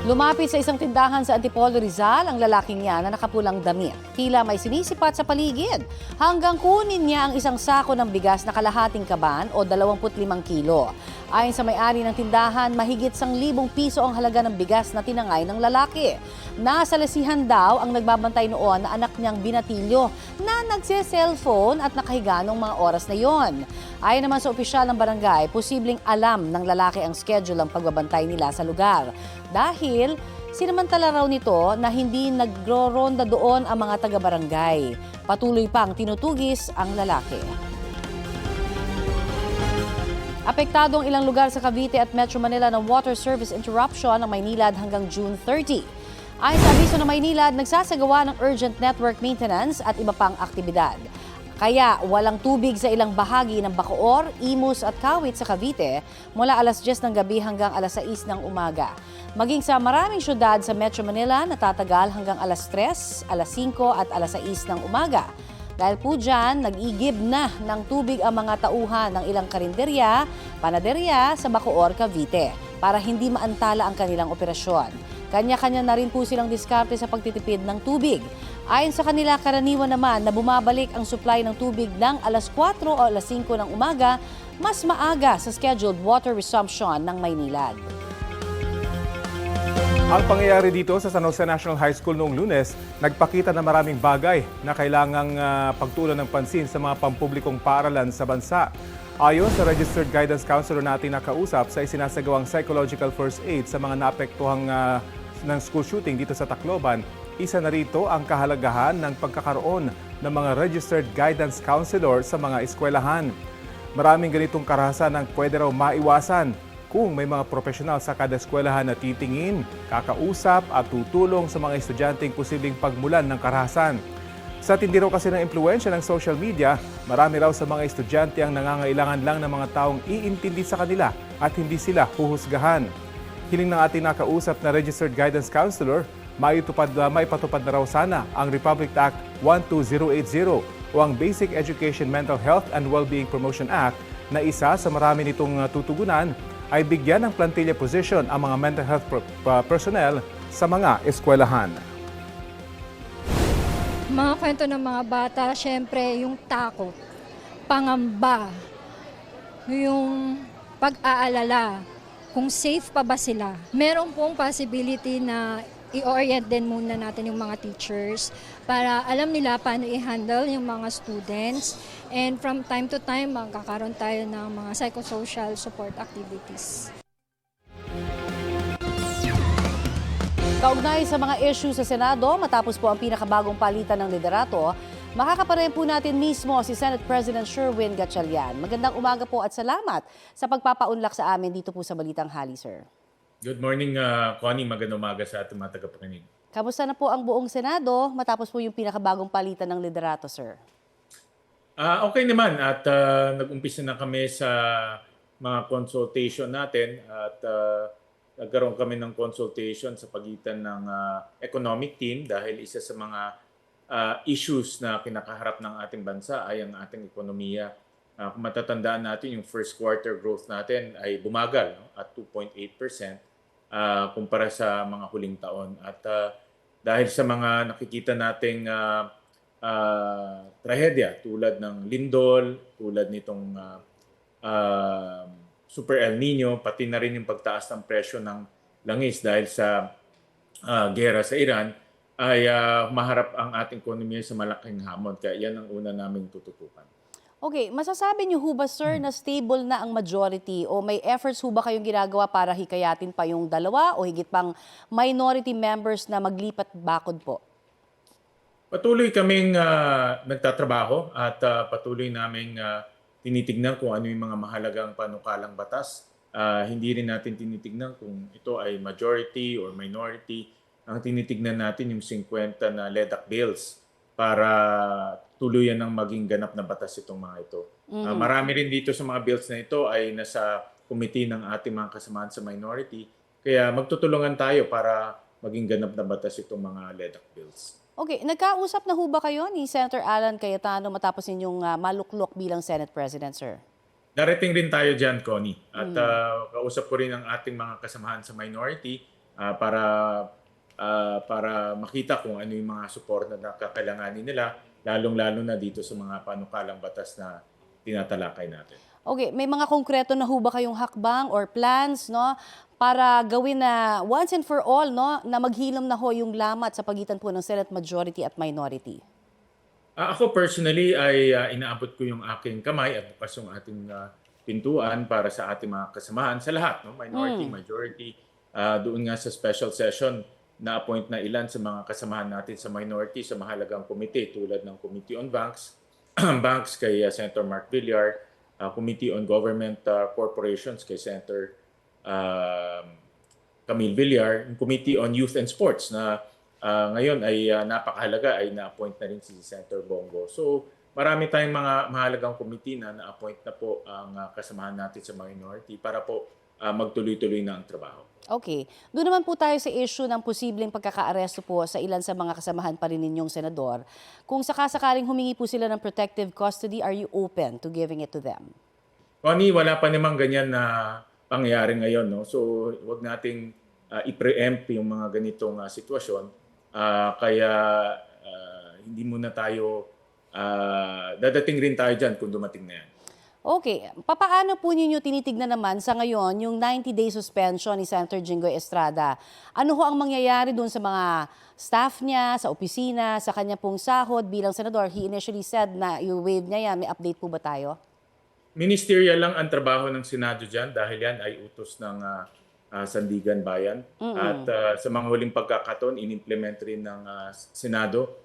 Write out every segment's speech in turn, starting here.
Lumapit sa isang tindahan sa Antipolo, Rizal ang lalaking niya na nakapulang damit. Tila may sinisipat sa paligid hanggang kunin niya ang isang sako ng bigas na kalahating kaban o 25 kilo. Ayon sa may-ari ng tindahan, mahigit 1,000 piso ang halaga ng bigas na tinangay ng lalaki. Nasa lasihan daw ang nagbabantay noon na anak niyang binatilyo na nagse-cellphone at nakahiga noong mga oras na yon. Ayon naman sa opisyal ng barangay, posibleng alam ng lalaki ang schedule ng pagbabantay nila sa lugar. Dahil sinamantala raw nito na hindi nagro-ronda doon ang mga taga-barangay. Patuloy pang tinutugis ang lalaki. Apektado ang ilang lugar sa Cavite at Metro Manila ng water service interruption ng Maynilad hanggang June 30. Ayon sa abiso ng Maynilad, nagsasagawa ng urgent network maintenance at iba pang aktibidad. Kaya walang tubig sa ilang bahagi ng Bacoor, Imus at Kawit sa Cavite mula alas 10 ng gabi hanggang alas 6 ng umaga. Maging sa maraming syudad sa Metro Manila natatagal hanggang alas 3, alas 5 at alas 6 ng umaga. Dahil po dyan, nag-igib na ng tubig ang mga tauhan ng ilang karinderya, panaderya sa Bacoor, Cavite para hindi maantala ang kanilang operasyon. Kanya-kanya na rin po silang diskarte sa pagtitipid ng tubig. Ayon sa kanila, karaniwan naman na bumabalik ang supply ng tubig ng alas 4 o alas 5 ng umaga, mas maaga sa scheduled water resumption ng Maynilad. Ang pangyayari dito sa San Jose National High School noong Lunes, nagpakita na maraming bagay na kailangang pagtuunan ng pansin sa mga pampublikong paaralan sa bansa. Ayon sa registered guidance counselor natin na kausap sa isinasagawang psychological first aid sa mga naapektuhang ng school shooting dito sa Tacloban, isa na rito ang kahalagahan ng pagkakaroon ng mga registered guidance counselor sa mga eskwelahan. Maraming ganitong karahasan ang pwede raw maiwasan kung may mga profesional sa kada eskwelahan na titingin, kakausap at tutulong sa mga estudyanteng posibleng pagmulan ng karahasan. Sa tindi raw kasi ng impluwensya ng social media, marami raw sa mga estudyante ang nangangailangan lang ng mga taong iintindi sa kanila at hindi sila huhusgahan. Hiling ng ating nakausap na registered guidance counselor, maipatupad na raw sana ang Republic Act 12080 o ang Basic Education Mental Health and Wellbeing Promotion Act na isa sa marami nitong tutugunan ay bigyan ng plantilla position ang mga mental health personnel sa mga eskwelahan. Mga kwento ng mga bata, syempre yung takot, pangamba, yung pag-aalala, kung safe pa ba sila. Meron pong possibility na i-orient din muna natin yung mga teachers para alam nila paano i-handle yung mga students. And from time to time, magkakaroon tayo ng mga psychosocial support activities. Kaugnay sa mga issue sa Senado, matapos po ang pinakabagong palitan ng liderato, makakapareho po natin mismo si Senate President Sherwin Gatchalian. Magandang umaga po at salamat sa pagpapaunlak sa amin dito po sa Balitang Hali, sir. Good morning, Connie. Magandang umaga sa ating mga tagapakinig. Kamusta na po ang buong Senado matapos po yung pinakabagong palitan ng liderato, sir? Okay naman at nag-umpisa na kami sa mga consultation natin at nagkaroon kami ng consultation sa pagitan ng economic team dahil isa sa mga issues na kinakaharap ng ating bansa ay ang ating ekonomiya. Kung matatandaan natin, yung first quarter growth natin ay bumagal at 2.8% kumpara sa mga huling taon. At dahil sa mga nakikita nating trahedya tulad ng lindol, tulad nitong Super El Nino, pati na rin yung pagtaas ng presyo ng langis dahil sa gera sa Iran, ay maharap ang ating ekonomiya sa malaking hamon. Kaya yan ang una naming tututukan. Okay, masasabi niyo ho ba, sir, na stable na ang majority o may efforts ho ba kayong ginagawa para hikayatin pa yung dalawa o higit pang minority members na maglipat bakod po? Patuloy kaming nagtatrabaho at patuloy naming tinitignan kung ano yung mga mahalagang panukalang batas. Hindi rin natin tinitignan kung ito ay majority or minority. Ang tinitignan natin yung 50 na LEDAC bills para tuluyan ng maging ganap na batas itong mga ito. Marami rin dito sa mga bills na ito ay nasa committee ng ating mga kasamahan sa minority. Kaya magtutulungan tayo para maging ganap na batas itong mga LEDAC bills. Okay, nagkausap na ho ba kayo ni Senator Alan Cayetano matapos ninyong maluklok bilang Senate President, sir? Darating rin tayo dyan, Connie. At kausap ko rin ang ating mga kasamahan sa minority para makita kung ano yung mga suporta na kakailanganin nila, lalong-lalo na dito sa mga panukalang batas na tinatalakay natin. Okay, may mga konkreto na ho ba kayong hakbang or plans, no, para gawin na once and for all, no, na maghilom na ho yung lamat sa pagitan po ng Senate majority at minority? Ako personally ay inaabot ko yung aking kamay at bukas yung ating pintuan para sa ating mga kasamahan sa lahat, no? Minority, majority. Doon nga sa special session, na-appoint na ilan sa mga kasamahan natin sa minority sa mahalagang komite tulad ng Committee on Banks, Banks kay Senator Mark Villar, Committee on Government Corporations kay Senator Camille Villar, yung Committee on Youth and Sports na ngayon ay napakahalaga ay na-appoint na rin si Senator Bongo. So marami tayong mga mahalagang committee na na-appoint na po ang kasamahan natin sa minority para po magtuloy-tuloy na ang trabaho. Okay. Doon naman po tayo sa issue ng posibleng pagkakaaresto po sa ilan sa mga kasamahan pa rin ninyong senador. Kung sakasakaling humingi po sila ng protective custody, are you open to giving it to them? Connie, wala pa namang ganyan na pangyayari ngayon. No? So wag nating i-preempt yung mga ganitong sitwasyon. Kaya hindi muna tayo, dadating rin tayo dyan kung dumating na yan. Okay. Papaano po ninyo tinitignan naman sa ngayon yung 90-day suspension ni Senator Jinggoy Estrada? Ano ho ang mangyayari doon sa mga staff niya, sa opisina, sa kanya pong sahod bilang senador? He initially said na i-waive niya yan. May update po ba tayo? Ministerial lang ang trabaho ng Senado dyan dahil yan ay utos ng Sandigan Bayan. At sa mga huling pagkakataon, in-implement rin ng Senado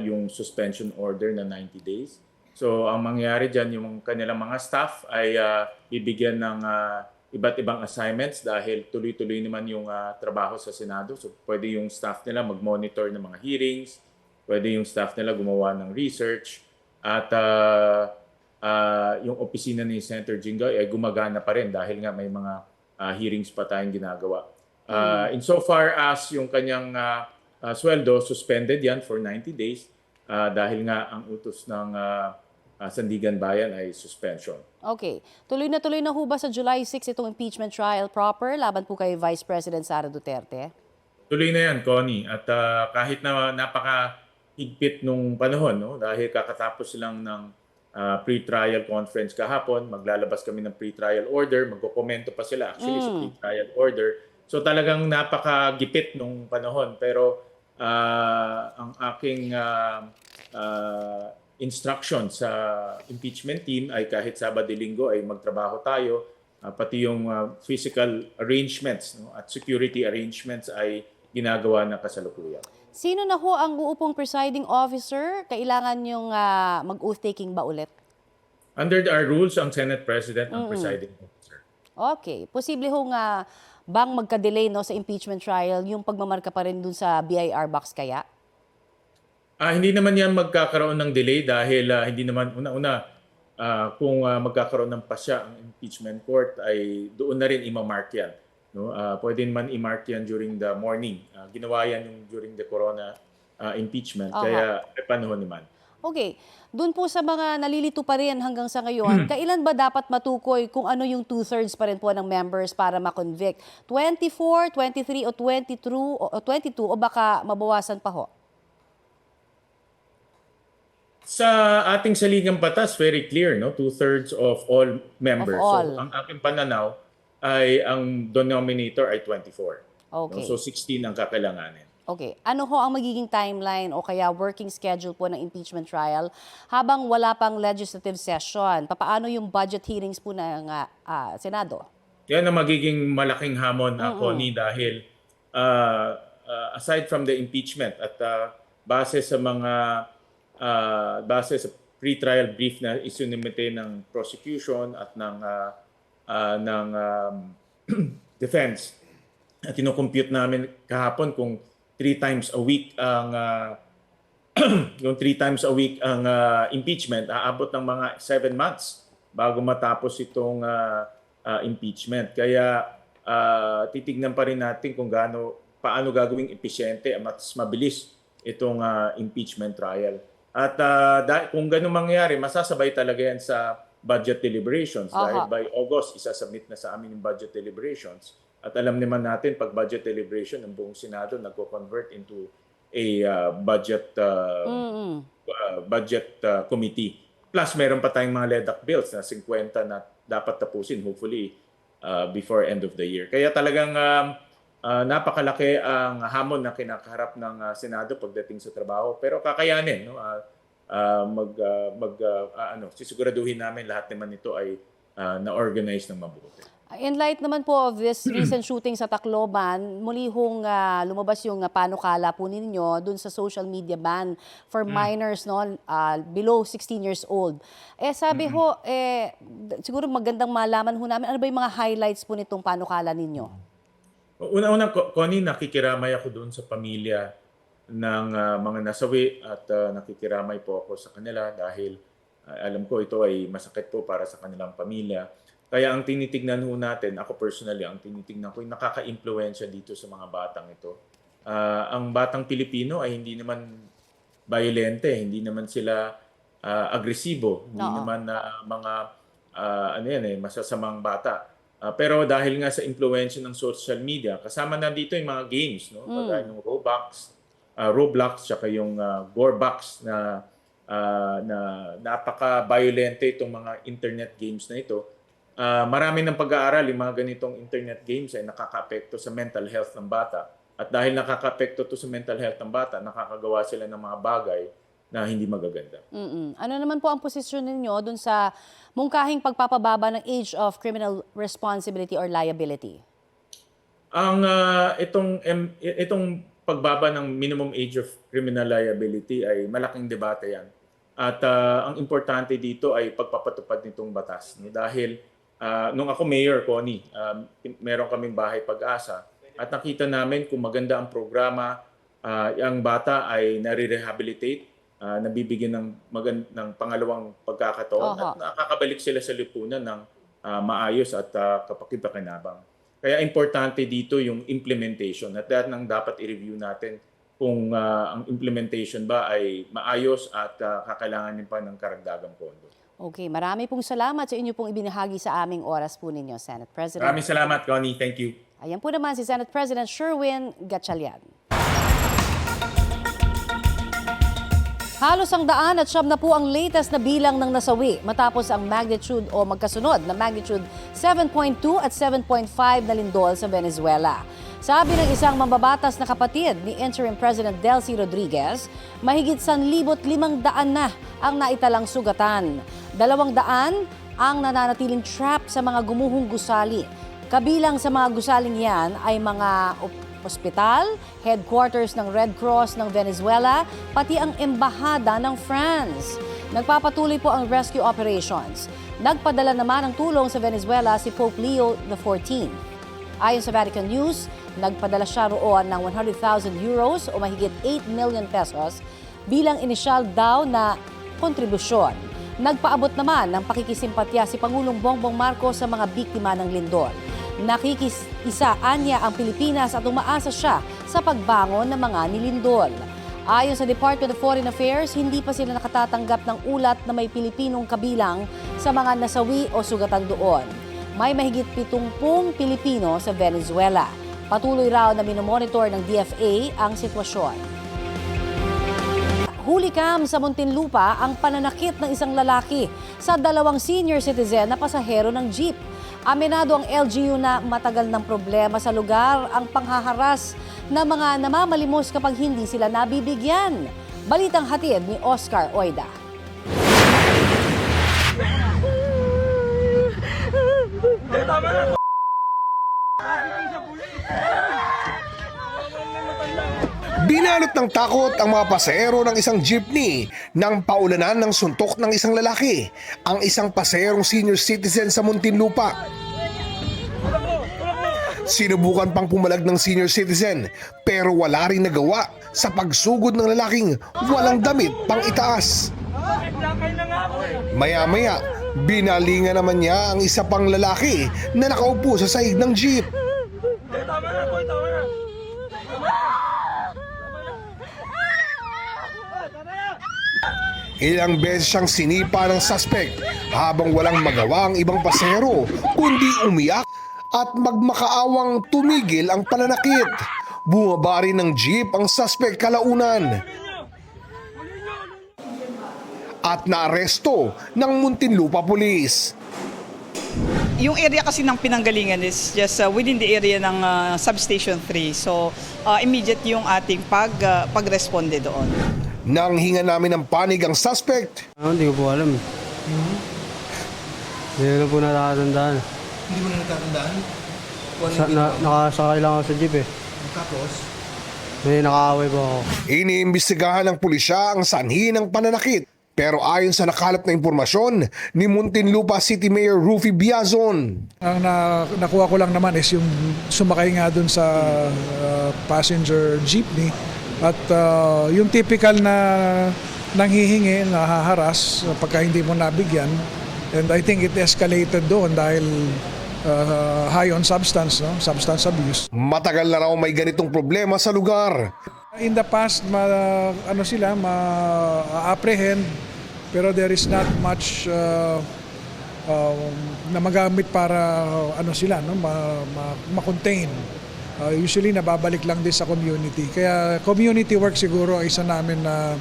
yung suspension order na 90 days. So ang mangyayari dyan, yung kanilang mga staff ay bibigyan ng iba't ibang assignments dahil tuloy-tuloy naman yung trabaho sa Senado. So pwede yung staff nila mag-monitor ng mga hearings, pwede yung staff nila gumawa ng research, at yung opisina ni Senator Jinggoy ay gumagana pa rin dahil nga may mga hearings pa tayong ginagawa. Insofar as yung kanyang sweldo, suspended yan for 90 days dahil nga ang utos ng Sandigan Bayan ay suspension. Okay. Tuloy na ho ba sa July 6 itong impeachment trial proper laban po kay Vice President Sara Duterte? Tuloy na yan, Connie. At kahit na napaka-higpit nung panahon, no, dahil kakatapos lang ng pre-trial conference kahapon, maglalabas kami ng pre-trial order, magkokomento pa sila actually sa pre-trial order. So talagang napaka-gipit nung panahon. Pero ang aking instruction sa impeachment team ay kahit Sabado-Linggo ay magtrabaho tayo, pati yung physical arrangements, no, at security arrangements ay ginagawa na kasalukuyan. Sino na ho ang uupong presiding officer? Kailangan yung mag-oath-taking ba ulit? Under our rules, ang Senate President ang presiding officer. Okay. Posible ho nga bang magka-delay no, sa impeachment trial yung pagmamarka pa rin dun sa BIR box kaya? Hindi naman yan magkakaroon ng delay dahil hindi naman una-una kung magkakaroon ng pasya ang impeachment court ay doon na rin i-mark yan. No? Pwede naman i-mark yan during the morning. Ginawa yan yung during the corona impeachment. Kaya may panahon naman. Okay. Doon po sa mga nalilito pa rin hanggang sa ngayon, kailan ba dapat matukoy kung ano yung 2/3 pa rin po ng members para ma-convict? 24, 23 o 22 o baka mabawasan pa ho? Sa ating saligang batas, very clear, no? 2/3 of all members. Of all. So ang aking pananaw ay ang denominator ay 24. Okay. No? So 16 ang kakailanganin. Okay. Ano ho ang magiging timeline o kaya working schedule po ng impeachment trial habang wala pang legislative session? Papaano yung budget hearings po ng Senado? Yan ang magiging malaking hamon, Connie, dahil aside from the impeachment at base sa pre-trial brief na isinumite ng prosecution at ng defense, at kinocompute namin kahapon kung 3 times a week ang impeachment, aabot ng mga 7 months bago matapos itong impeachment. Kaya titignan pa rin natin kung paano gagawing epesyente at mas mabilis itong impeachment trial. At kung ganun mangyari, masasabay talaga yan sa budget deliberations. Dahil by August, isasubmit na sa amin yung budget deliberations. At alam naman natin, pag budget deliberation, ng buong Senado nagko-convert into a budget committee. Plus, meron pa tayong mga LEDAC bills na 50 na dapat tapusin, hopefully, before end of the year. Kaya talagang napakalaki ang hamon na kinakaharap ng Senado pagdating sa trabaho. Pero kakayanin, no? Sisiguraduhin namin lahat naman ito ay na-organize ng mabuti. In light naman po of this recent shooting sa Tacloban, muli hong lumabas yung panukala po ninyo dun sa social media ban for minors below 16 years old. Sabi ho, siguro magandang malaman ho namin, ano ba yung mga highlights po nitong panukala ninyo? Una-una, Connie, nakikiramay ako doon sa pamilya ng mga nasawi at nakikiramay po ako sa kanila dahil alam ko ito ay masakit po para sa kanilang pamilya. Kaya ang tinitignan ho natin, ako personally, ang tinitignan ko yung nakaka-impluwensya dito sa mga batang ito. Ang batang Pilipino ay hindi naman violente, hindi naman sila agresibo, hindi naman mga masasamang bata. Pero dahil nga sa impluwensya ng social media, kasama na dito yung mga games, no? Kagaya ng Roblox, tsaka yung Gorebox na napaka-violente itong mga internet games na ito. Marami ng pag-aaral, yung mga ganitong internet games ay nakaka-apekto sa mental health ng bata. At dahil nakaka-apekto to sa mental health ng bata, nakakagawa sila ng mga bagay na hindi magaganda. Ano naman po ang posisyon ninyo dun sa mungkahing pagpapababa ng age of criminal responsibility or liability? Itong pagbaba ng minimum age of criminal liability ay malaking debate yan. At ang importante dito ay pagpapatupad nitong batas. Dahil nung ako mayor, Connie, meron kaming bahay Pag-asa at nakita namin kung maganda ang programa, ang bata ay nare-rehabilitate, nabibigyan ng pangalawang pagkakataon at nakakabalik sila sa lipunan ng maayos at kapaki-pakinabang. Kaya importante dito yung implementation at yan ang dapat i-review natin kung ang implementation ba ay maayos at kakailanganin pa ng karagdagang pondo. Okay, marami pong salamat sa inyo pong ibinahagi sa aming oras po ninyo, Senate President. Maraming salamat, Connie. Thank you. Ayan po naman si Senate President Sherwin Gatchalian. Halos 100 na po ang latest na bilang ng nasawi matapos ang magnitude o magkasunod na magnitude 7.2 at 7.5 na lindol sa Venezuela. Sabi ng isang mambabatas na kapatid ni Interim President Delcy Rodriguez, mahigit 1,500 na ang naitalang sugatan. 200 ang nananatiling trap sa mga gumuhong gusali. Kabilang sa mga gusaling yan ay mga ospital, headquarters ng Red Cross ng Venezuela, pati ang embahada ng France. Nagpapatuloy po ang rescue operations. Nagpadala naman ng tulong sa Venezuela si Pope Leo XIV. Ayon sa Vatican News, nagpadala siya roon ng 100,000 euros o mahigit 8 million pesos bilang inisyal daw na kontribusyon. Nagpaabot naman ng pakikisimpatya si Pangulong Bongbong Marcos sa mga biktima ng lindol. Nakikisa-anya ang Pilipinas at umaasa siya sa pagbangon ng mga nilindol. Ayon sa Department of Foreign Affairs, hindi pa sila nakatatanggap ng ulat na may Pilipinong kabilang sa mga nasawi o sugatan doon. May mahigit 70 Pilipino sa Venezuela. Patuloy raw na minomonitor ng DFA ang sitwasyon. Hulikam sa Muntinlupa ang pananakit ng isang lalaki sa 2 senior citizen na pasahero ng jeep. Aminado ang LGU na matagal ng problema sa lugar ang panghaharas ng mga namamalimos kapag hindi sila nabibigyan. Balitang hatid ni Oscar Oida. Binalot ng takot ang mga pasahero ng isang jeepney nang paulanan ng suntok ng isang lalaki, ang isang pasaherong senior citizen sa Muntinlupa. Sinubukan pang pumalag ng senior citizen pero wala ring nagawa sa pagsugod ng lalaking walang damit pang itaas. Maya-maya, binalingan naman niya ang isa pang lalaki na nakaupo sa sahig ng jeep. Ilang beses siyang sinipa ng suspect habang walang magawa ang ibang pasahero kundi umiyak at magmakaawang tumigil ang pananakit. Bumaba rin ng jeep ang suspect kalaunan at naaresto ng Muntinlupa Police. Yung area kasi ng pinanggalingan is just within the area ng Substation 3. So, immediate yung ating pag-responde doon. Nang hinga namin ng panig ang suspect, Hindi ko po alam. Hindi ko po natatandaan. Hindi mo na natatandaan? Nakasakay lang ako sa jeep eh. Tapos? May nakaaway po ako. iniimbestigahan ng pulisya ang sanhi ng pananakit. Pero ayon sa nakalap na impormasyon ni Muntinlupa City Mayor Rufy Biazon, Ang nakuha ko lang naman is yung sumakay nga dun sa passenger jeepney at yung typical na nanghihingi, nahaharas pagka hindi mo nabigyan. And I think it escalated doon dahil high on substance, no? Substance abuse. matagal na raw may ganitong problema sa lugar. In the past, ma-apprehend pero there is not much na magamit para ma-contain. Usually nababalik lang din sa community. Kaya community work siguro ay isa namin na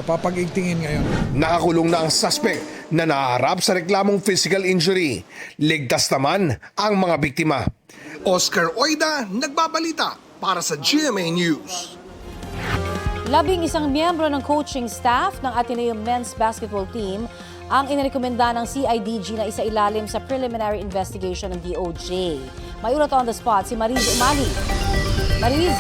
papag-igtingin ngayon. Nakakulong na ang suspect na naharap sa reklamong physical injury. Ligtas naman ang mga biktima. Oscar Oida, nagbabalita para sa GMA News. 11 miyembro ng coaching staff ng Ateneo Men's Basketball Team ang inirekomenda ng CIDG na isailalim sa preliminary investigation ng DOJ. May ulat on the spot si Mariz Umali. Mariz?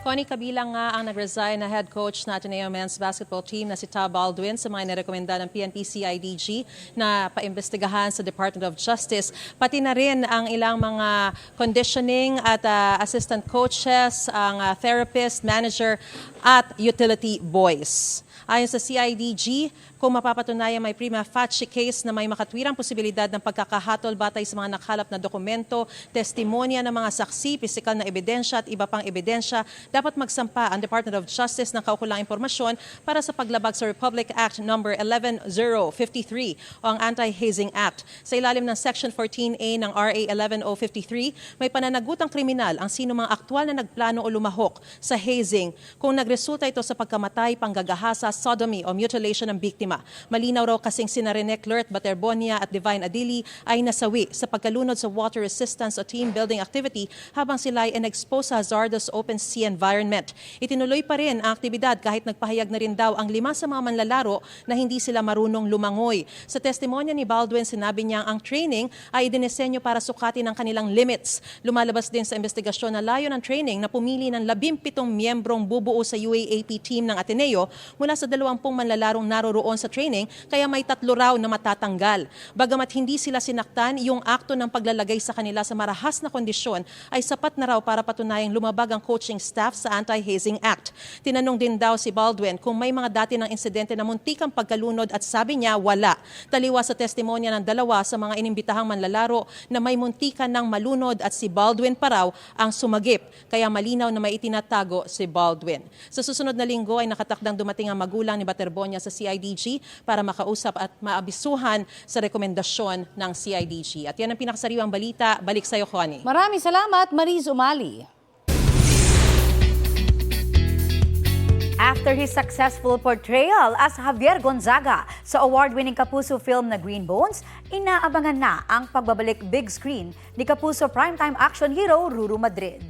Connie, kabilang nga ang nag-resign na head coach na Ateneo Men's Basketball Team na si Tab Baldwin sa mga nirekomenda ng PNP-CIDG na paimbestigahan sa Department of Justice. Pati na rin ang ilang mga conditioning at assistant coaches, ang therapist, manager at utility boys. Ayon sa CIDG, kung mapapatunayan may prima facie case na may makatwirang posibilidad ng pagkakahatol batay sa mga nakalap na dokumento, testimonya ng mga saksi, pisikal na ebidensya at iba pang ebidensya, dapat magsampa ang Department of Justice ng kaukulang impormasyon para sa paglabag sa Republic Act No. 11053 o ang Anti-Hazing Act. Sa ilalim ng Section 14A ng RA 11053, may pananagutang kriminal ang sino mang aktwal na nagplano o lumahok sa hazing kung nagresulta ito sa pagkamatay, panggagahasa, sodomy o mutilation ng biktima. Malinaw raw kasing sina Rene Clert, Baterbonia at Divine Adili ay nasawi sa pagkalunod sa water resistance o team building activity habang sila ay in-expose sa hazardous open sea environment. Itinuloy pa rin ang aktibidad kahit nagpahayag na rin daw ang 5 sa mga manlalaro na hindi sila marunong lumangoy. Sa testimonya ni Baldwin, sinabi niya ang training ay dinisenyo para sukatin ang kanilang limits. Lumalabas din sa investigasyon na layo ng training na pumili ng 17 miyembrong bubuo sa UAAP team ng Ateneo mula sa 20 manlalarong naroroon sa training, kaya may 3 raw na matatanggal. Bagamat hindi sila sinaktan, yung akto ng paglalagay sa kanila sa marahas na kondisyon ay sapat na raw para patunayang lumabag ang coaching staff sa Anti-Hazing Act. Tinanong din daw si Baldwin kung may mga dati ng insidente na muntikang pagkalunod at sabi niya wala. Taliwa sa testimonya ng 2 sa mga inimbitahang manlalaro na may muntikan ng malunod at si Baldwin pa raw ang sumagip. Kaya malinaw na may itinatago si Baldwin. Sa susunod na linggo ay nakatakdang dumating ang magulang ni Baterbonia sa CIDG para makausap at maabisuhan sa rekomendasyon ng CIDG. At yan ang pinakasariwang balita. Balik sa iyo, Connie. Maraming salamat, Mariz Umali. After his successful portrayal as Javier Gonzaga sa award-winning Kapuso film na Green Bones, inaabangan na ang pagbabalik big screen ni Kapuso primetime action hero Ruru Madrid.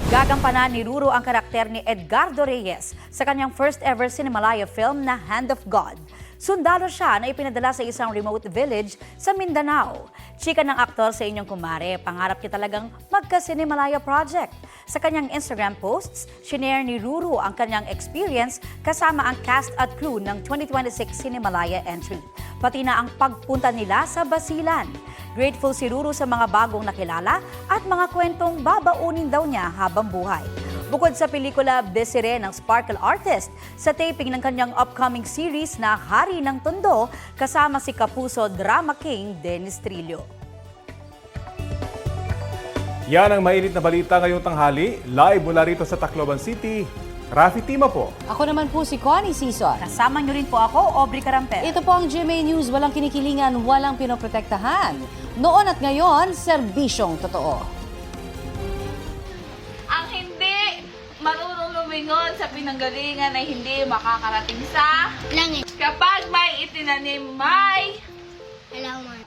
Gagampanan ni Ruru ang karakter ni Edgardo Reyes sa kanyang first ever Cinemalaya film na Hand of God. Sundalo siya na ipinadala sa isang remote village sa Mindanao. Chika ng aktor sa inyong kumare, pangarap niya talagang magka-Cinemalaya project. Sa kanyang Instagram posts, shinare ni Ruru ang kanyang experience kasama ang cast at crew ng 2026 Cinemalaya entry. Pati na ang pagpunta nila sa Basilan. Grateful si Ruru sa mga bagong nakilala at mga kwentong babaunin daw niya habang buhay. Bukod sa pelikula, busy rin ang Sparkle Artist sa taping ng kanyang upcoming series na Hari ng Tondo kasama si Kapuso Drama King Dennis Trillo. Yan ang mainit na balita ngayong tanghali. Live mula rito sa Tacloban City. Rafi Tima po. Ako naman po si Connie Sison. Kasama nyo rin po ako, Aubrey Carampel. Ito po ang GMA News, walang kinikilingan, walang pinoprotektahan. Noon at ngayon, serbisyong totoo. Ang hindi marunong lumingon sa pinanggalingan ay hindi makakarating sa langit. kapag may itinanim may Hello,